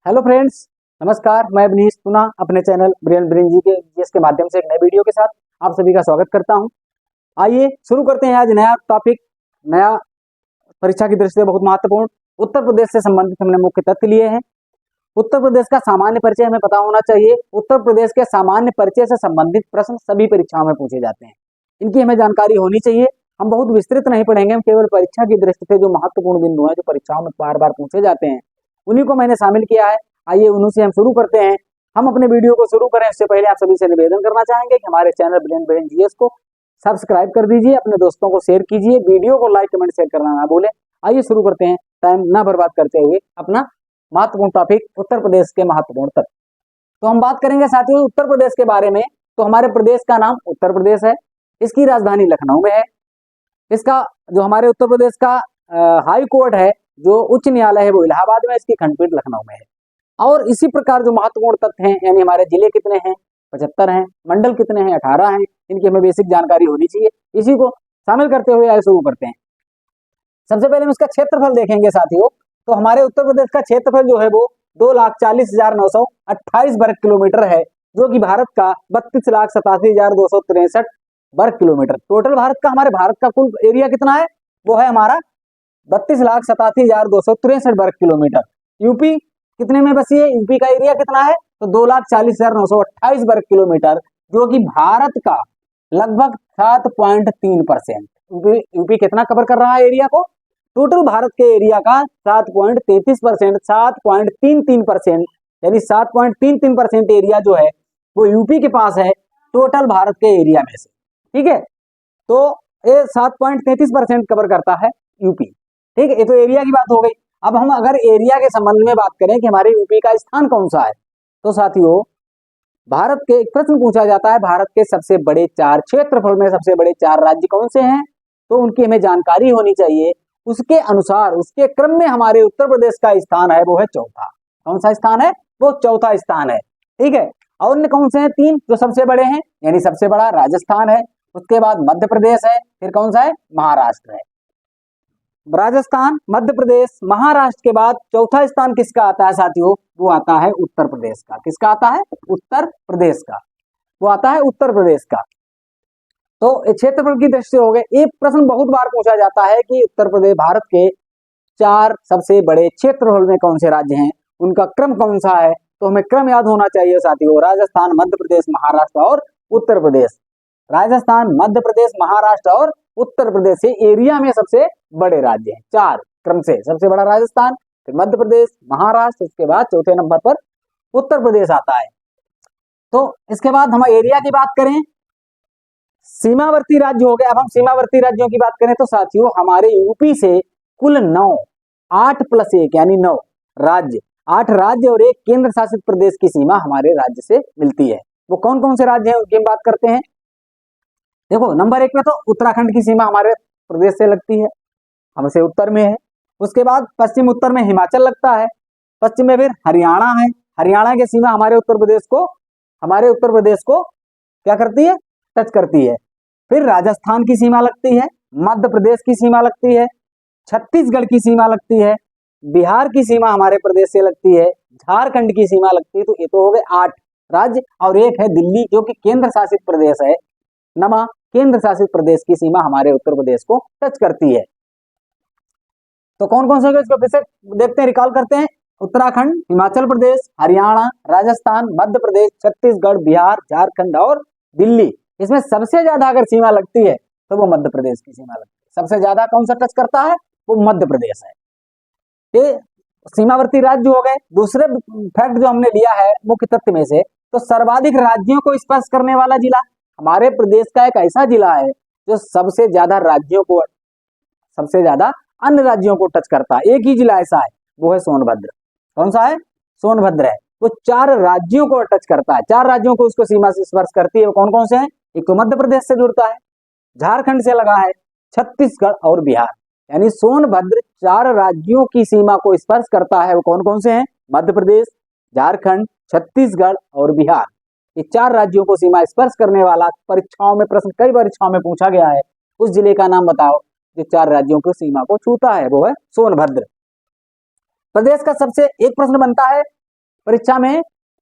Hello friends, नमस्कार। मैं अवनीश पुनः अपने चैनल ब्रेन ब्रेन जी के माध्यम से एक नए वीडियो के साथ आप सभी का स्वागत करता हूं। आइए शुरू करते हैं आज नया टॉपिक, नया परीक्षा की दृष्टि से बहुत महत्वपूर्ण उत्तर प्रदेश से संबंधित हमने मुख्य तथ्य लिए हैं। उत्तर प्रदेश का सामान्य परिचय हमें पता होना चाहिए। उत्तर प्रदेश के सामान्य परिचय से संबंधित प्रश्न सभी परीक्षाओं में पूछे जाते हैं, इनकी हमें जानकारी होनी चाहिए। हम बहुत विस्तृत नहीं पढ़ेंगे, हम केवल परीक्षा की दृष्टि से जो महत्वपूर्ण बिंदु हैं, जो परीक्षाओं में बार बार पूछे जाते हैं, उन्हीं को मैंने शामिल किया है। आइए उन्हीं से हम शुरू करते हैं। हम अपने वीडियो को शुरू करें इससे पहले आप सभी से निवेदन करना चाहेंगे कि हमारे चैनल ब्रेन ब्रेन जीएस को सब्सक्राइब कर दीजिए, अपने दोस्तों को शेयर कीजिए, वीडियो को लाइक कमेंट शेयर करना ना भूलें। आइए शुरू करते हैं, टाइम ना बर्बाद करते हुए अपना महत्वपूर्ण टॉपिक उत्तर प्रदेश के महत्वपूर्ण तथ्य। तो हम बात करेंगे साथियों उत्तर प्रदेश के बारे में। तो हमारे प्रदेश का नाम उत्तर प्रदेश है, इसकी राजधानी लखनऊ में है। इसका जो हमारे उत्तर प्रदेश का हाई कोर्ट है, जो उच्च न्यायालय है, वो इलाहाबाद में, इसकी खंडपीठ लखनऊ में है। और इसी प्रकार जो महत्वपूर्ण तथ्य हैं, यानी हमारे जिले कितने हैं, 75 हैं, मंडल कितने हैं, 18 हैं, इनकी हमें बेसिक जानकारी होनी चाहिए। इसी को शामिल करते हुए आगे शुरू करते हैं। सबसे पहले हम इसका क्षेत्रफल देखेंगे साथियों। तो हमारे उत्तर प्रदेश का क्षेत्रफल जो है वो 2,40,928 वर्ग किलोमीटर है, जो कि भारत का 32,87,263 वर्ग किलोमीटर। टोटल हमारे भारत का कुल एरिया कितना है, वो है हमारा 32,87,263 वर्ग किलोमीटर। यूपी कितने में बसी है, यूपी का एरिया कितना है, तो 2,40,928 वर्ग किलोमीटर, जो कि भारत का लगभग 7.3%। यूपी कितना कवर कर रहा है एरिया को, टोटल भारत के एरिया का 7.33%, 7.33%, यानी 7.33% एरिया जो है वो यूपी के पास है टोटल भारत के एरिया में से। ठीक है, तो ये 7.33% कवर करता है यूपी। ठीक है, ये तो एरिया की बात हो गई। अब हम अगर एरिया के संबंध में बात करें कि हमारे यूपी का स्थान कौन सा है, तो साथियों भारत के एक प्रश्न पूछा जाता है, भारत के सबसे बड़े 4 क्षेत्रफल में सबसे बड़े 4 राज्य कौन से हैं, तो उनकी हमें जानकारी होनी चाहिए। उसके अनुसार उसके क्रम में हमारे उत्तर प्रदेश का स्थान है वो है चौथा। कौन सा स्थान है, वो चौथा स्थान है। ठीक है, और अन्य कौन से हैं 3 जो सबसे बड़े हैं, यानी सबसे बड़ा राजस्थान है, उसके बाद मध्य प्रदेश है, फिर कौन सा है, महाराष्ट्र है। राजस्थान, मध्य प्रदेश, महाराष्ट्र के बाद चौथा स्थान किसका आता है साथियों, वो आता है उत्तर प्रदेश का। किसका आता है, उत्तर प्रदेश का, वो आता है उत्तर प्रदेश का। तो क्षेत्रफल की दृष्टि हो गए। एक प्रश्न बहुत बार पूछा जाता है कि उत्तर प्रदेश भारत के 4 सबसे बड़े क्षेत्रफल में कौन से राज्य हैं, उनका क्रम कौन सा है, तो हमें क्रम याद होना चाहिए साथियों। राजस्थान, मध्य प्रदेश, महाराष्ट्र और उत्तर प्रदेश। राजस्थान, मध्य प्रदेश, महाराष्ट्र और उत्तर प्रदेश से एरिया में सबसे बड़े राज्य हैं 4 क्रम से। सबसे बड़ा राजस्थान, फिर मध्य प्रदेश, महाराष्ट्र, उसके बाद चौथे नंबर पर उत्तर प्रदेश आता है। तो इसके बाद हम एरिया की बात करें, सीमावर्ती राज्य हो गए। अब हम सीमावर्ती राज्यों की बात करें तो साथियों हमारे यूपी से कुल 9, 8 + 1 यानी 9 राज्य, 8 राज्य और एक केंद्र शासित प्रदेश की सीमा हमारे राज्य से मिलती है। वो कौन कौन से राज्य हैं उनकी हम बात करते हैं। देखो नंबर 1 में तो उत्तराखंड की सीमा हमारे प्रदेश से लगती है, हमसे उत्तर में है। उसके बाद पश्चिम उत्तर में हिमाचल लगता है, पश्चिम में फिर हरियाणा है। हरियाणा की सीमा हमारे उत्तर प्रदेश को क्या करती है, टच करती है। फिर राजस्थान की सीमा लगती है, मध्य प्रदेश की सीमा लगती है, छत्तीसगढ़ की सीमा लगती है, बिहार की सीमा हमारे प्रदेश से लगती है, झारखंड की सीमा लगती है। तो ये तो हो गए 8 राज्य और एक है दिल्ली जो कि केंद्र शासित प्रदेश है। नमा केंद्र शासित प्रदेश की सीमा हमारे उत्तर प्रदेश को टच करती है। तो कौन कौन से इसको फिर से देखते हैं, रिकॉल करते हैं। उत्तराखंड, हिमाचल प्रदेश, हरियाणा, राजस्थान, मध्य प्रदेश, छत्तीसगढ़, बिहार, झारखंड और दिल्ली। इसमें सबसे ज्यादा अगर सीमा लगती है तो वो मध्य प्रदेश की सीमा लगती है। सबसे ज्यादा कौन सा टच करता है, वो मध्य प्रदेश है। ये सीमावर्ती राज्य हो गए। दूसरे फैक्ट जो हमने लिया है मुख्य तथ्य में से, तो सर्वाधिक राज्यों को स्पर्श करने वाला जिला हमारे प्रदेश का एक ऐसा जिला है जो सबसे ज्यादा अन्य राज्यों को टच करता है। एक ही जिला ऐसा है, वो है सोनभद्र। कौन सा है, सोनभद्र है। वो 4 राज्यों को टच करता है, 4 राज्यों को उसको सीमा से स्पर्श करती है। वो कौन कौन से हैं, एक तो मध्य प्रदेश से जुड़ता है, झारखंड से लगा है, छत्तीसगढ़ और बिहार। यानी सोनभद्र 4 राज्यों की सीमा को स्पर्श करता है। वो कौन कौन से हैं, मध्य प्रदेश, झारखंड, छत्तीसगढ़ और बिहार। ये 4 राज्यों को सीमा स्पर्श करने वाला परीक्षाओं में प्रश्न कई परीक्षाओं में पूछा गया है। उस जिले का नाम बताओ जो 4 राज्यों की सीमा को छूता है, वो है सोनभद्र। प्रदेश का सबसे एक प्रश्न बनता है परीक्षा में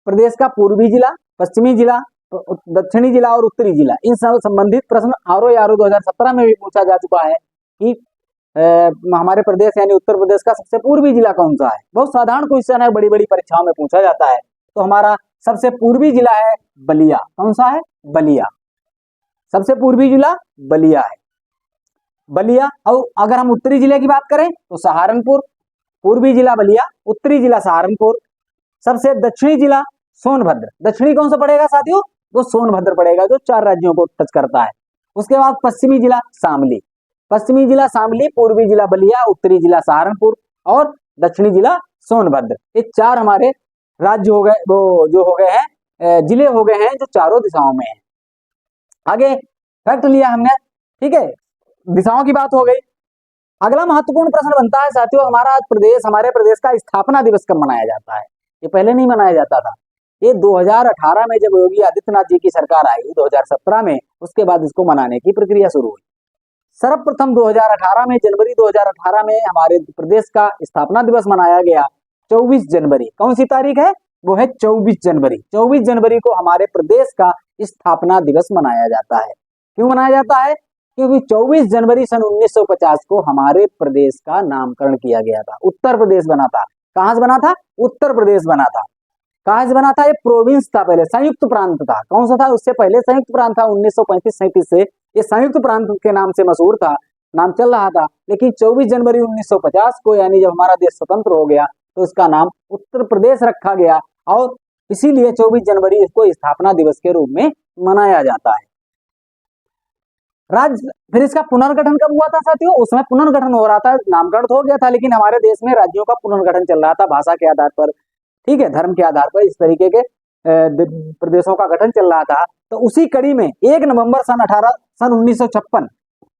प्रदेश का पूर्वी जिला, पश्चिमी जिला, दक्षिणी जिला और उत्तरी जिला, इन सब संबंधित प्रश्न आरओ 2017 में भी पूछा जा चुका है कि हमारे प्रदेश यानी उत्तर प्रदेश का सबसे पूर्वी जिला कौन सा है। बहुत साधारण क्वेश्चन है, बड़ी बड़ी परीक्षाओं में पूछा जाता है। तो हमारा सबसे पूर्वी जिला है बलिया। कौन सा है? बलिया। सबसे पूर्वी जिला बलिया है, बलिया। और अगर हम उत्तरी जिले की बात करें तो सहारनपुर। पूर्वी जिला बलिया, उत्तरी जिला सहारनपुर, सबसे दक्षिणी जिला सोनभद्र। दक्षिणी कौन सा पड़ेगा साथियों? वो सोनभद्र पड़ेगा, जो 4 राज्यों को टच करता है। उसके बाद पश्चिमी जिला शामली। पश्चिमी जिला शामली, पूर्वी जिला बलिया, उत्तरी जिला सहारनपुर और दक्षिणी जिला सोनभद्र। ये 4 हमारे राज्य हो गए, वो जो हो गए हैं जिले हो गए हैं जो चारों दिशाओं में है। आगे फैक्ट लिया हमने, ठीक है, दिशाओं की बात हो गई। अगला महत्वपूर्ण प्रश्न बनता है साथियों, हमारे प्रदेश का स्थापना दिवस कब मनाया जाता है? ये पहले नहीं मनाया जाता था, ये 2018 में जब योगी आदित्यनाथ जी की सरकार आई 2017 में, उसके बाद इसको मनाने की प्रक्रिया शुरू हुई। सर्वप्रथम 2018 में, जनवरी 2018 में हमारे प्रदेश का स्थापना दिवस मनाया गया 24 जनवरी। कौन सी तारीख है? वो है 24 जनवरी। 24 जनवरी को हमारे प्रदेश का स्थापना दिवस मनाया जाता है। क्यों मनाया जाता है? क्योंकि 24 जनवरी सन 1950 को हमारे प्रदेश का नामकरण किया गया था, उत्तर प्रदेश बना था। कहां से बना था? उत्तर प्रदेश बना था। कहां से बना था? ये प्रोविंस था, पहले संयुक्त प्रांत था। कौन सा था? उससे पहले संयुक्त प्रांत था। 1935-37 से ये संयुक्त प्रांत के नाम से मशहूर था, नाम चल रहा था। लेकिन 24 जनवरी 1950 को, यानी जब हमारा देश स्वतंत्र हो गया, तो इसका नाम उत्तर प्रदेश रखा गया और इसीलिए 24 जनवरी इसको स्थापना दिवस के रूप में मनाया जाता है। राज्य, फिर इसका पुनर्गठन कब हुआ था साथियों? उसमें पुनर्गठन हो रहा था, नामकरण तो हो गया था, लेकिन हमारे देश में राज्यों का पुनर्गठन चल रहा था भाषा के आधार पर, ठीक है, धर्म के आधार पर, इस तरीके के प्रदेशों का गठन चल रहा था। तो उसी कड़ी में 1 नवंबर सन 1956,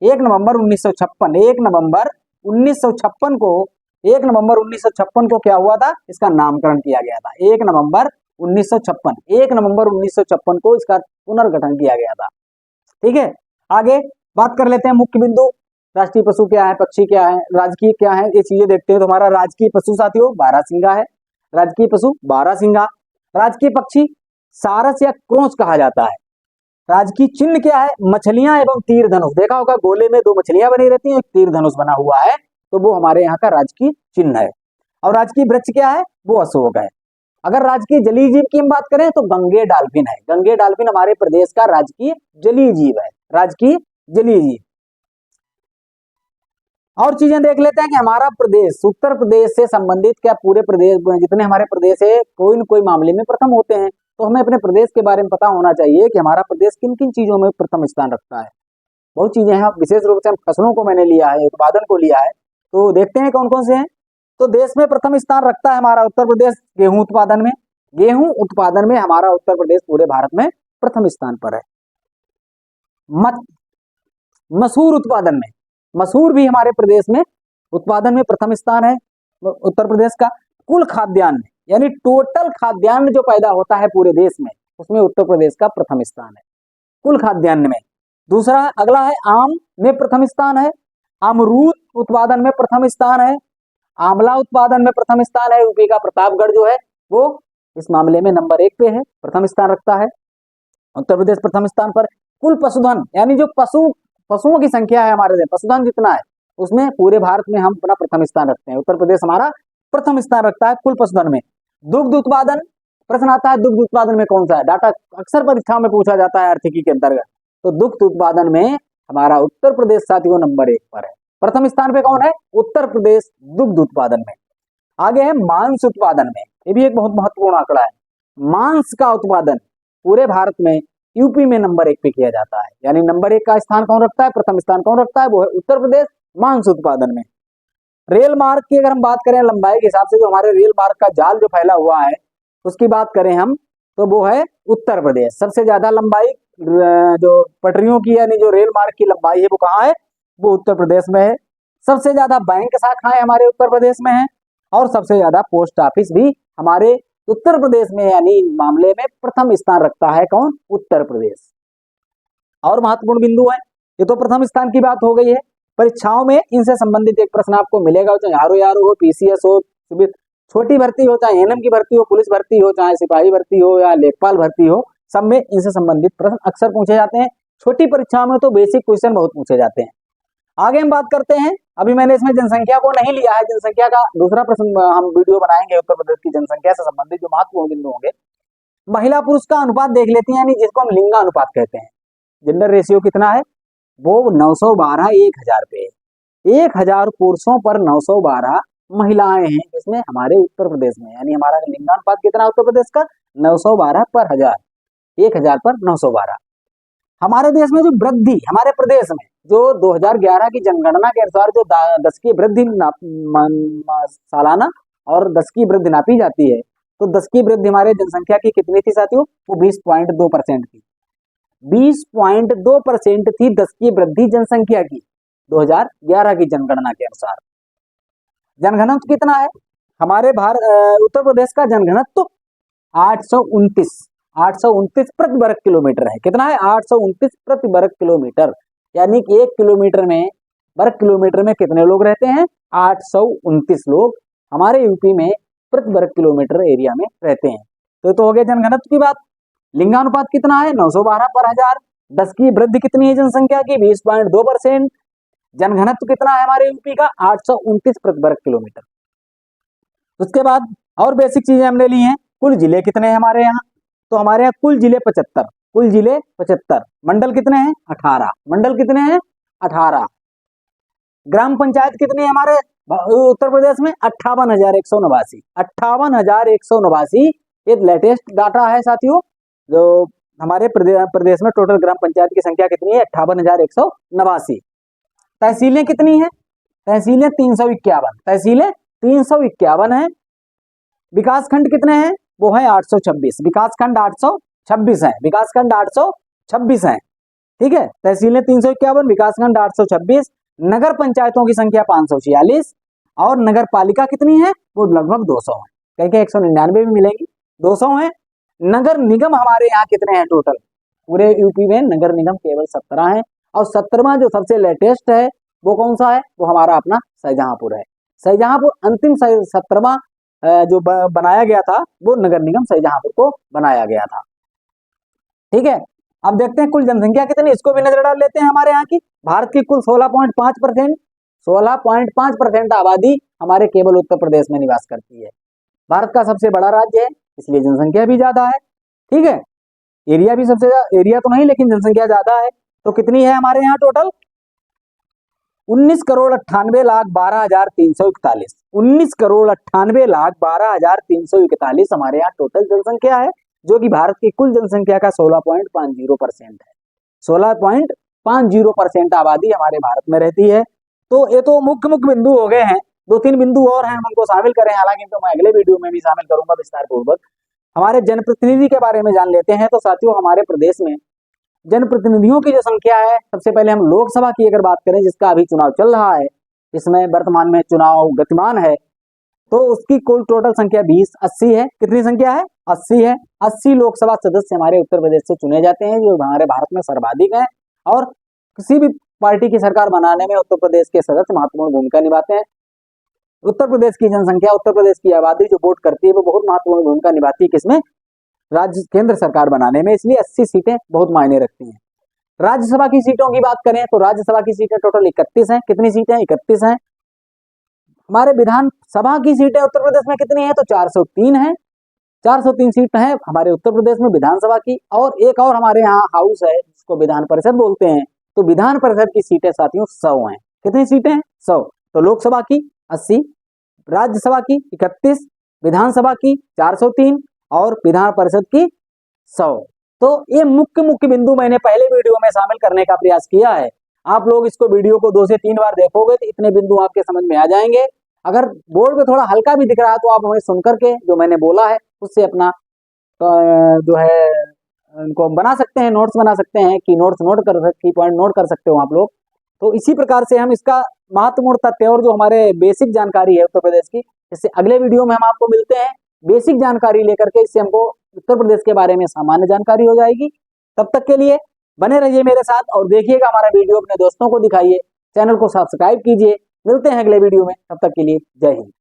1 नवंबर 1956 को क्या हुआ था? इसका नामकरण किया गया था। 1 नवंबर 1956 को इसका पुनर्गठन किया गया था, ठीक है। आगे बात कर लेते हैं मुख्य बिंदु, राष्ट्रीय पशु क्या है, पक्षी क्या है, राजकीय क्या है, ये चीजें देखते हैं। तो हमारा राजकीय पशु साथियों बारहसिंगा है, राजकीय पशु बारहसिंगा। राजकीय पक्षी सारस या क्रोंच कहा जाता है। राजकीय चिन्ह क्या है? मछलियां एवं तीर धनुष। देखा होगा गोले में 2 मछलियां बनी रहती हैं, एक तीर धनुष बना हुआ है, तो वो हमारे यहाँ का राजकीय चिन्ह है। और राजकीय वृक्ष क्या है? वो अशोक है। अगर राजकीय जलीय जीव की हम बात करें तो गंगे डाल्फिन है। गंगे डाल्फिन हमारे प्रदेश का राजकीय जलीय जीव है, राजकीय जलीय जीव। और चीजें देख लेते हैं कि हमारा प्रदेश उत्तर प्रदेश से संबंधित क्या पूरे प्रदेश, जितने हमारे प्रदेश है, कोई न कोई मामले में प्रथम होते हैं। तो हमें अपने प्रदेश के बारे में पता होना चाहिए कि हमारा प्रदेश किन किन चीजों में प्रथम स्थान रखता है। बहुत चीजें हैं, विशेष रूप से हम फसलों को मैंने लिया है, उत्पादन को लिया है, तो देखते हैं कौन कौन से हैं। तो देश में प्रथम स्थान रखता है हमारा उत्तर प्रदेश गेहूं उत्पादन में। गेहूं उत्पादन में हमारा उत्तर प्रदेश पूरे भारत में प्रथम स्थान पर है। मसूर उत्पादन में, मसूर भी हमारे प्रदेश में उत्पादन में प्रथम स्थान है उत्तर प्रदेश का। कुल खाद्यान्न यानी टोटल खाद्यान्न जो पैदा होता है पूरे देश में, उसमें उत्तर प्रदेश का प्रथम स्थान है कुल खाद्यान्न में। दूसरा अगला है आम में प्रथम स्थान है, अमरूद उत्पादन में प्रथम स्थान है, आंवला उत्पादन में प्रथम स्थान है। यूपी का प्रतापगढ़ जो है वो इस मामले में नंबर 1 पे है, प्रथम स्थान रखता है उत्तर प्रदेश प्रथम स्थान पर। कुल पशुधन यानी जो पशुओं की संख्या है हमारे देश, पशुधन जितना है उसमें पूरे भारत में हम अपना प्रथम स्थान रखते हैं, उत्तर प्रदेश हमारा प्रथम स्थान रखता है कुल पशुधन में। दुग्ध उत्पादन, प्रश्न आता है दुग्ध उत्पादन में कौन सा है, डाटा अक्सर परीक्षा में पूछा जाता है आर्थिकी के अंतर्गत। तो दुग्ध उत्पादन में हमारा उत्तर प्रदेश साथियों नंबर 1 पर है, प्रथम स्थान पे कौन है? उत्तर प्रदेश दुग्ध उत्पादन में। आगे है मांस उत्पादन में, ये भी एक बहुत महत्वपूर्ण आंकड़ा है। मांस का उत्पादन पूरे भारत में यूपी में नंबर 1 पे किया जाता है, यानी नंबर 1 का स्थान कौन रखता है, प्रथम स्थान कौन रखता है? वो है उत्तर प्रदेश मांस उत्पादन में। रेल मार्ग की अगर हम बात करें लंबाई के हिसाब से, जो हमारे रेल मार्ग का जाल जो फैला हुआ है उसकी बात करें हम, तो वो है उत्तर प्रदेश। सबसे ज्यादा लंबाई जो पटरियों की यानी जो रेल मार्ग की लंबाई है वो कहाँ है? वो उत्तर प्रदेश में है। सबसे ज्यादा बैंक शाखाएं हमारे उत्तर प्रदेश में है और सबसे ज्यादा पोस्ट ऑफिस भी हमारे उत्तर प्रदेश में, यानी मामले में प्रथम स्थान रखता है कौन? उत्तर प्रदेश। और महत्वपूर्ण बिंदु है, ये तो प्रथम स्थान की बात हो गई है। परीक्षाओं में इनसे संबंधित एक प्रश्न आपको मिलेगा, चाहे आरओ हो, पीसीएस हो, छोटी भर्ती हो, चाहे एएनएम की भर्ती हो, पुलिस भर्ती हो, चाहे सिपाही भर्ती हो या लेखपाल भर्ती हो, सब में इनसे संबंधित प्रश्न अक्सर पूछे जाते हैं। छोटी परीक्षाओं में तो बेसिक क्वेश्चन बहुत पूछे जाते हैं। आगे हम बात करते हैं, अभी मैंने इसमें जनसंख्या को नहीं लिया है, जनसंख्या का दूसरा प्रश्न हम वीडियो बनाएंगे उत्तर प्रदेश की जनसंख्या से संबंधित जो महत्वपूर्ण बिंदु होंगे। महिला पुरुष का अनुपात देख लेते हैं, यानी जिसको हम लिंगानुपात कहते हैं। जेंडर रेशियो कितना है, वो 912 1000 पे, 1000 पुरुषों पर 912 महिलाएं हैं इसमें हमारे उत्तर प्रदेश में, यानी हमारा लिंगानुपात कितना है उत्तर प्रदेश का, 912 पर 1000, 1000 पर 912। हमारे देश में जो वृद्धि, हमारे प्रदेश में जो 2011 की जनगणना के अनुसार जो 10 की वृद्धि सालाना और 10 की वृद्धि नापी जाती है, तो 10 की वृद्धि हमारे जनसंख्या की कितनी थी साथियों, वो 20.2% थी। 20.2% थी 10 की वृद्धि जनसंख्या की 2011 की जनगणना के अनुसार। जनघनत्व कितना है हमारे उत्तर प्रदेश का, जनघनत्व 829 प्रति वर्ग किलोमीटर है। कितना है, 829 प्रति वर्ग किलोमीटर, यानी कि 1 किलोमीटर में, वर्ग किलोमीटर में कितने लोग रहते हैं, 829 लोग हमारे यूपी में प्रति वर्ग किलोमीटर एरिया में रहते हैं। तो हो गया जनघनत्व की बात। लिंगानुपात कितना है, 912 पर 1000। 10 की वृद्धि कितनी है जनसंख्या की, 20.2%। जनघनत्व कितना है हमारे यूपी का, 829 प्रति वर्ग किलोमीटर। उसके बाद और बेसिक चीजें हमने ली हैं। कुल जिले कितने हैं हमारे यहाँ, तो हमारे यहाँ कुल जिले 75, कुल जिले 75। मंडल कितने हैं, 18, मंडल कितने हैं, 18। ग्राम पंचायत कितनी है हमारे उत्तर प्रदेश में, 58,189, 58,189। ये लेटेस्ट डाटा है साथियों, जो हमारे प्रदेश में टोटल ग्राम पंचायत की संख्या कितनी है, 58,189। तहसीलें कितनी है, तहसीलें 351, तहसीलें 351 है। विकासखंड कितने हैं, वो है 826, विकासखंड 826 है, विकासखंड 826 है। ठीक है, तहसीलें 351, विकासखंड 826। नगर पंचायतों की संख्या 546 और नगर पालिका कितनी है, वो लगभग 200 है, कहीं 199 भी मिलेंगी, 200 है। नगर निगम हमारे यहाँ कितने हैं टोटल, पूरे यूपी में नगर निगम केवल 17 है। और 17वां जो सबसे लेटेस्ट है वो कौन सा है, वो हमारा अपना शाहजहांपुर है। शाहजहांपुर अंतिम 17वां जो बनाया गया था, वो नगर निगम शाहजहांपुर को बनाया गया था। ठीक है, अब देखते हैं कुल जनसंख्या कितनी, इसको भी नजर डाल लेते हैं। हमारे यहाँ की भारत की कुल 16.5%, 16.5% आबादी हमारे केवल उत्तर प्रदेश में निवास करती है। भारत का सबसे बड़ा राज्य है, इसलिए जनसंख्या भी ज्यादा है। ठीक है, एरिया भी सबसे ज्यादा, एरिया तो नहीं लेकिन जनसंख्या ज्यादा है। तो कितनी है हमारे यहाँ टोटल, 19,98,12,341, 19,98,12,341 हमारे यहाँ टोटल जनसंख्या है, जो कि भारत की कुल जनसंख्या का 16.50% है। 16.50% आबादी हमारे भारत में रहती है। तो ये तो मुख्य मुख्य बिंदु हो गए हैं, 2-3 बिंदु और हैं, हम उनको शामिल करें, हालांकि तो मैं अगले वीडियो में भी शामिल करूंगा विस्तार पूर्वक। हमारे जनप्रतिनिधि के बारे में जान लेते हैं। तो साथियों, हमारे प्रदेश में जनप्रतिनिधियों की जो संख्या है, सबसे पहले हम लोकसभा की अगर बात करें, जिसका अभी चुनाव चल रहा है, इसमें वर्तमान में चुनाव गतिमान है, तो उसकी कुल टोटल संख्या 20-80 है। कितनी संख्या है, 80 है। 80 लोकसभा सदस्य हमारे उत्तर प्रदेश से चुने जाते हैं, जो हमारे भारत में सर्वाधिक है। और किसी भी पार्टी की सरकार बनाने में उत्तर प्रदेश के सदस्य महत्वपूर्ण भूमिका निभाते हैं। उत्तर प्रदेश की जनसंख्या, उत्तर प्रदेश की आबादी जो वोट करती है, वो बहुत महत्वपूर्ण भूमिका निभाती है किसमें, राज्य केंद्र सरकार बनाने में, इसलिए 80 सीटें बहुत मायने रखती हैं। राज्यसभा की सीटों की बात करें तो राज्यसभा की सीटें टोटल 31 हैं। कितनी सीटें, 31 हैं। हमारे विधानसभा की सीटें उत्तर प्रदेश में कितनी है, तो 403 है। 403 सीट है हमारे उत्तर प्रदेश में विधानसभा की। और एक और हमारे यहाँ हाउस है, जिसको विधान परिषद बोलते हैं। तो विधान परिषद की सीटें साथियों 100 हैं। कितनी सीटें हैं, 100। तो लोकसभा की 80, राज्यसभा की 31, विधानसभा की 403 और विधान परिषद की 100। तो ये मुख्य मुख्य बिंदु मैंने पहले वीडियो में शामिल करने का प्रयास किया है। आप लोग इसको वीडियो को 2 से 3 बार देखोगे तो इतने बिंदु आपके समझ में आ जाएंगे। अगर बोर्ड पे थोड़ा हल्का भी दिख रहा है तो आप हमें सुन करके जो मैंने बोला है उससे अपना जो है इनको बना सकते हैं, नोट्स बना सकते हैं, की नोट्स नोट कर, की पॉइंट नोट कर सकते हो आप लोग। तो इसी प्रकार से हम इसका महत्वपूर्ण तथ्य और जो हमारे बेसिक जानकारी है उत्तर प्रदेश की, इससे अगले वीडियो में हम आपको मिलते हैं बेसिक जानकारी लेकर के। इससे हमको उत्तर प्रदेश के बारे में सामान्य जानकारी हो जाएगी। तब तक के लिए बने रहिए मेरे साथ और देखिएगा हमारा वीडियो, अपने दोस्तों को दिखाइए, चैनल को सब्सक्राइब कीजिए। मिलते हैं अगले वीडियो में, तब तक के लिए जय हिंद।